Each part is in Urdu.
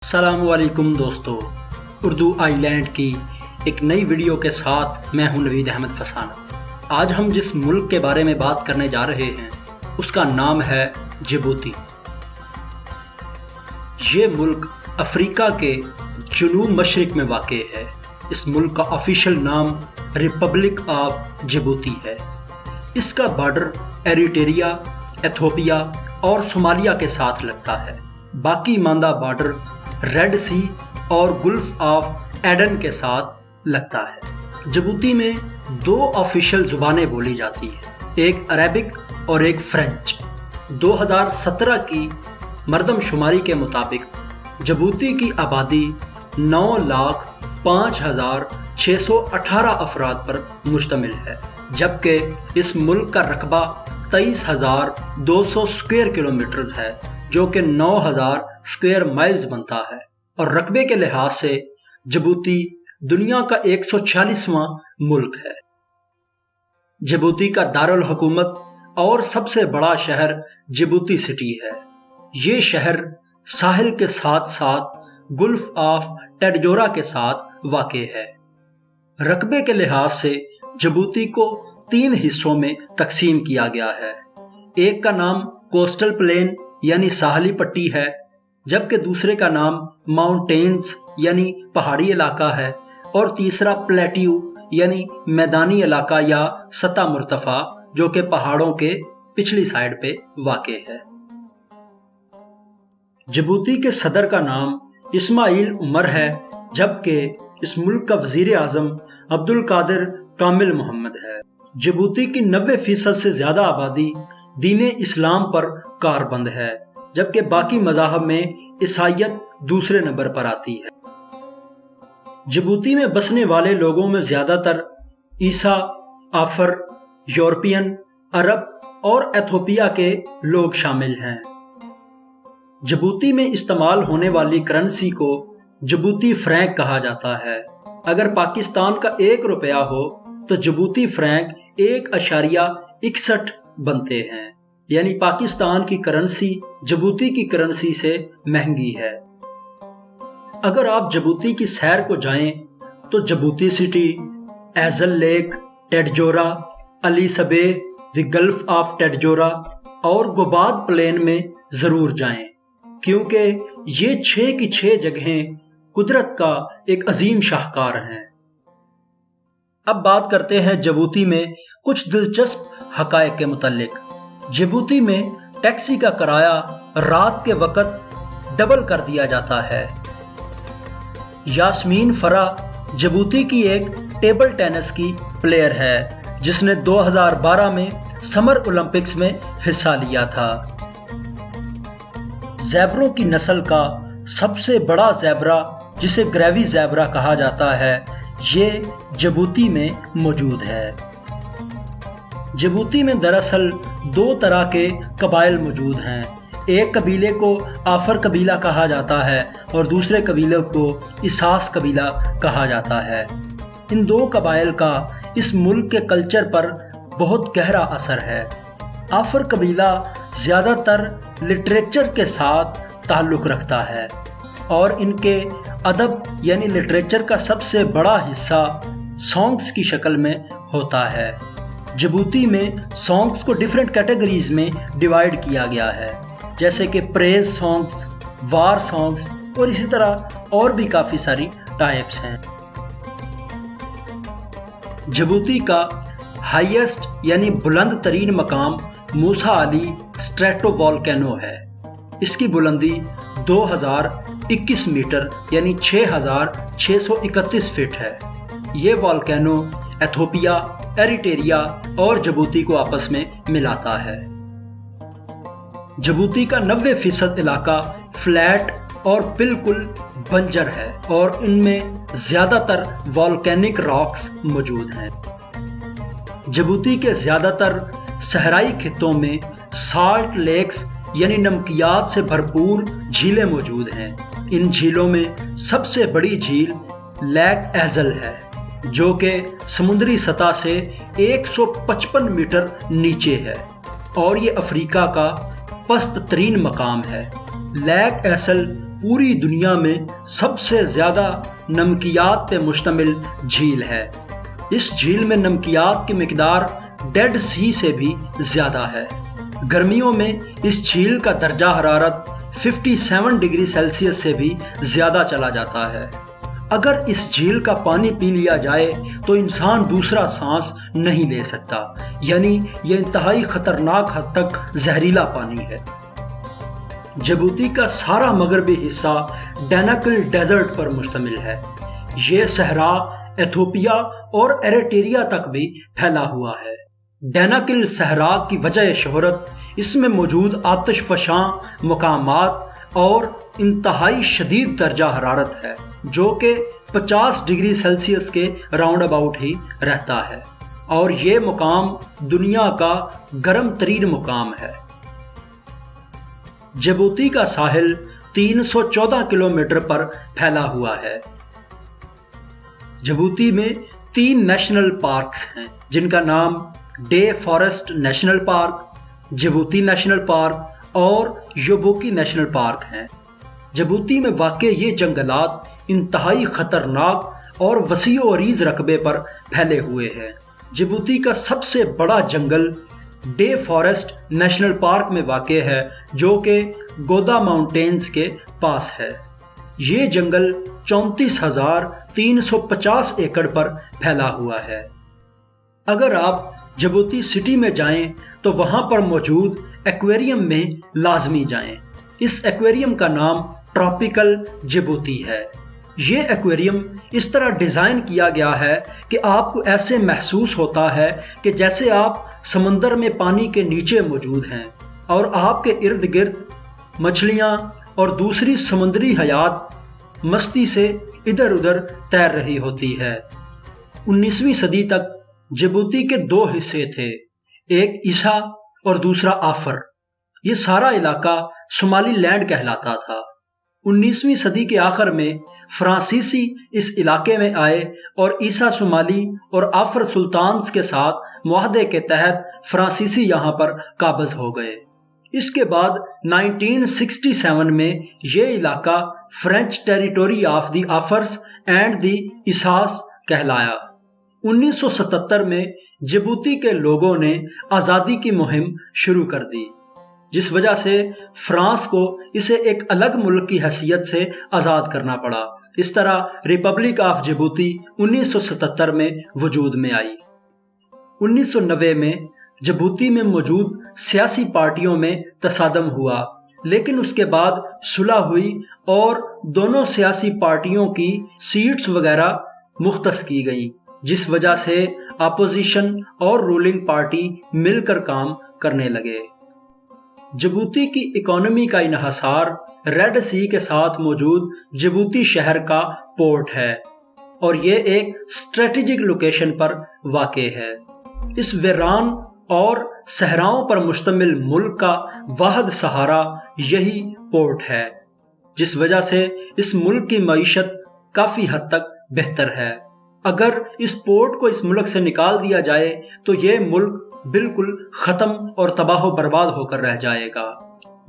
السلام علیکم دوستو، اردو آئی لینڈ کی ایک نئی ویڈیو کے ساتھ میں ہوں نوید احمد فسانہ۔ آج ہم جس ملک کے بارے میں بات کرنے جا رہے ہیں اس کا نام ہے جبوتی۔ یہ ملک افریقہ کے جنوب مشرق میں واقع ہے۔ اس ملک کا آفیشیل نام ریپبلک آف جبوتی ہے۔ اس کا بارڈر ایریٹریا، ایتھوپیا اور صومالیہ کے ساتھ لگتا ہے۔ باقی ماندہ بارڈر ریڈ سی اور گلف آف ایڈن کے ساتھ لگتا ہے۔ جبوتی میں دو آفیشیل زبانیں بولی جاتی ہیں، ایک عربک اور ایک فرینچ۔ 2017 کی مردم شماری کے مطابق جبوتی کی آبادی 9,05,618 افراد پر مشتمل ہے، جبکہ اس ملک کا رقبہ 23,200 اسکوائر کلومیٹر ہے، جو کہ 9,000 اسکوائر مائلز بنتا ہے، اور رقبے کے لحاظ سے جبوتی دنیا کا 146واں ملک ہے۔ جبوتی کا دارالحکومت اور سب سے بڑا شہر جبوتی سٹی ہے۔ یہ شہر ساحل کے ساتھ ساتھ گلف آف ٹیڈجورا کے ساتھ واقع ہے۔ رقبے کے لحاظ سے جبوتی کو 3 حصوں میں تقسیم کیا گیا ہے۔ ایک کا نام کوسٹل پلین یعنی ساحلی پٹی ہے، جبکہ دوسرے کا نام ماؤنٹینز یعنی پہاڑی علاقہ ہے، اور تیسرا پلیٹیو یعنی میدانی علاقہ یا سطح مرتفع، جو کہ پہاڑوں کے پچھلی سائڈ پہ واقع ہے۔ جبوتی کے صدر کا نام اسماعیل عمر ہے، جبکہ اس ملک کا وزیر اعظم عبدالقادر کامل محمد ہے۔ جبوتی کی 90% سے زیادہ آبادی دین اسلام پر کاربند ہے، جبکہ باقی مذاہب میں عیسائیت دوسرے نمبر پر آتی ہے۔ جبوتی میں بسنے والے لوگوں میں زیادہ تر عیسیٰ، آفر، یورپین، عرب اور ایتھوپیا کے لوگ شامل ہیں۔ جبوتی میں استعمال ہونے والی کرنسی کو جبوتی فرینک کہا جاتا ہے۔ اگر پاکستان کا 1 روپیہ ہو تو جبوتی فرینک 1.61 بنتے ہیں، یعنی پاکستان کی کرنسی جبوتی کی کرنسی سے مہنگی ہے۔ اگر آپ جبوتی کی سیر کو جائیں تو Djibouti City, Assal Lake, Tadjoura, Ali Sabieh, the Gulf of Tadjoura اور گوباد پلین میں ضرور جائیں، کیونکہ یہ 6 کی 6 جگہیں قدرت کا ایک عظیم شاہکار ہیں۔ اب بات کرتے ہیں جبوتی میں کچھ دلچسپ حقائق کے متعلق۔ جبوتی میں ٹیکسی کا کرایہ رات کے وقت ڈبل کر دیا جاتا ہے۔ یاسمین فرح جبوتی کی ایک ٹیبل ٹینس کی پلیئر ہے، جس نے 2012 میں سمر اولمپکس میں حصہ لیا تھا۔ زیبروں کی نسل کا سب سے بڑا زیبرا، جسے گریوی زیبرا کہا جاتا ہے، یہ جبوتی میں موجود ہے۔ جبوتی میں دراصل 2 طرح کے قبائل موجود ہیں۔ ایک قبیلے کو آفر قبیلہ کہا جاتا ہے اور دوسرے قبیلے کو اساس قبیلہ کہا جاتا ہے۔ ان 2 قبائل کا اس ملک کے کلچر پر بہت گہرا اثر ہے۔ آفر قبیلہ زیادہ تر لٹریچر کے ساتھ تعلق رکھتا ہے، اور ان کے ادب یعنی لٹریچر کا سب سے بڑا حصہ سانگز کی شکل میں ہوتا ہے۔ جبوتی میں سانگز کو ڈیفرنٹ کیٹیگریز میں ڈیوائیڈ کیا گیا ہے، جیسے کہ پریز سانگز، وار سانگز، اور اسی طرح اور بھی کافی ساری ٹائپس ہیں۔ جبوتی کا ہائیسٹ یعنی بلند ترین مقام موسیٰ علی اسٹریٹو والکینو ہے۔ اس کی بلندی 2021 میٹر یعنی 6,631 فٹ ہے۔ یہ والکینو ایتھوپیا، ایریٹریا اور جبوتی کو آپس میں ملاتا ہے۔ جبوتی کا 90% علاقہ فلیٹ اور بالکل بنجر ہے اور ان میں زیادہ تر والکینک راکس موجود ہیں۔ جبوتی کے زیادہ تر صحرائی خطوں میں سالٹ لیکس یعنی نمکیات سے بھرپور جھیلیں موجود ہیں۔ ان جھیلوں میں سب سے بڑی جھیل لیک ایزل ہے جو کہ سمندری سطح سے 155 میٹر نیچے ہے اور یہ افریقہ کا پست ترین مقام ہے۔ لیک ایزل پوری دنیا میں سب سے زیادہ نمکیات پہ مشتمل جھیل ہے۔ اس جھیل میں نمکیات کی مقدار ڈیڈ سی سے بھی زیادہ ہے۔ گرمیوں میں اس جھیل کا درجہ حرارت 57 ڈگری سیلسیس سے بھی زیادہ چلا جاتا ہے۔ اگر اس جھیل کا پانی پی لیا جائے تو انسان دوسرا سانس نہیں لے سکتا، یعنی یہ انتہائی خطرناک حد تک زہریلا پانی ہے۔ جبوتی کا سارا مغربی حصہ ڈیناکل ڈیزرٹ پر مشتمل ہے۔ یہ صحرا ایتھوپیا اور ایریٹریا تک بھی پھیلا ہوا ہے۔ ڈیناکل صحرا کی وجہ شہرت اس میں موجود آتش فشاں مقامات اور انتہائی شدید درجہ حرارت ہے جو کہ 50 ڈگری سیلسیس کے راؤنڈ اباؤٹ ہی رہتا ہے اور یہ مقام دنیا کا گرم ترین مقام ہے۔ جبوتی کا ساحل 314 کلومیٹر پر پھیلا ہوا ہے۔ جبوتی میں 3 نیشنل پارکس ہیں جن کا نام day forest national park, Djibouti national park اور یوبوکی نیشنل پارک ہیں۔ جبوتی میں واقع یہ جنگلات انتہائی خطرناک اور وسیع و عریض رقبے پر پھیلے ہوئے ہیں۔ جبوتی کا سب سے بڑا جنگل ڈے فارسٹ نیشنل پارک میں واقع ہے جو کہ گودا ماؤنٹینز کے پاس ہے۔ یہ جنگل 34,350 ایکڑ پر پھیلا ہوا ہے۔ اگر آپ جبوتی سٹی میں جائیں تو وہاں پر موجود ایکویریم میں لازمی جائیں۔ اس ایکویریم کا نام ٹراپیکل جبوتی ہے۔ یہ ایکویریم اس طرح ڈیزائن کیا گیا ہے کہ آپ کو ایسے محسوس ہوتا ہے کہ جیسے آپ سمندر میں پانی کے نیچے موجود ہیں اور آپ کے ارد گرد مچھلیاں اور دوسری سمندری حیات مستی سے ادھر ادھر تیر رہی ہوتی ہے۔ 19ویں صدی تک جبوتی کے 2 حصے تھے، ایک عیسیٰ اور دوسرا آفر۔ یہ سارا علاقہ صومالی لینڈ کہلاتا تھا۔ 19ویں صدی کے آخر میں فرانسیسی اس علاقے میں آئے اور عیسیٰ صومالی اور آفر سلطانز کے ساتھ معاہدے کے تحت فرانسیسی یہاں پر قابض ہو گئے۔ اس کے بعد 1967 میں یہ علاقہ French Territory of the Afars and the Issas کہلایا۔ 1977 میں جبوتی کے لوگوں نے آزادی کی مہم شروع کر دی جس وجہ سے فرانس کو اسے ایک الگ ملک کی حیثیت سے آزاد کرنا پڑا۔ اس طرح ریپبلک آف جبوتی 1977 میں وجود میں آئی۔ 1990 میں جبوتی میں موجود سیاسی پارٹیوں میں تصادم ہوا، لیکن اس کے بعد صلح ہوئی اور دونوں سیاسی پارٹیوں کی سیٹس وغیرہ مختص کی گئیں، جس وجہ سے اپوزیشن اور رولنگ پارٹی مل کر کام کرنے لگے۔ جبوتی کی اکانومی کا انحصار ریڈ سی کے ساتھ موجود جبوتی شہر کا پورٹ ہے اور یہ ایک اسٹریٹجک لوکیشن پر واقع ہے۔ اس ویران اور صحراؤں پر مشتمل ملک کا واحد سہارا یہی پورٹ ہے، جس وجہ سے اس ملک کی معیشت کافی حد تک بہتر ہے۔ اگر اس پورٹ کو اس ملک سے نکال دیا جائے تو یہ ملک بالکل ختم اور تباہ و برباد ہو کر رہ جائے گا۔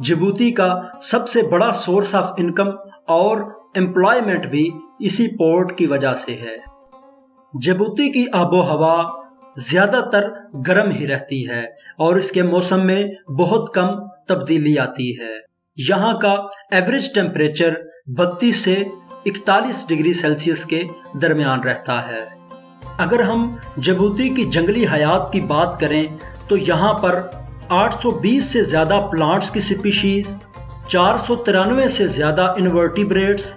جبوتی کا سب سے بڑا سورس آف انکم اور امپلائمنٹ بھی اسی پورٹ کی وجہ سے ہے۔ جبوتی کی آب و ہوا زیادہ تر گرم ہی رہتی ہے اور اس کے موسم میں بہت کم تبدیلی آتی ہے۔ یہاں کا ایوریج ٹیمپریچر 32 سے 41 ڈگری سیلسیس کے درمیان رہتا ہے۔ اگر ہم جبوتی کی جنگلی حیات کی بات کریں تو یہاں پر 820 سے زیادہ پلانٹس کی سپیشیز، 493 سے زیادہ انورٹیبریٹس،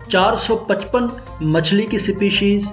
455 مچھلی کی سپیشیز،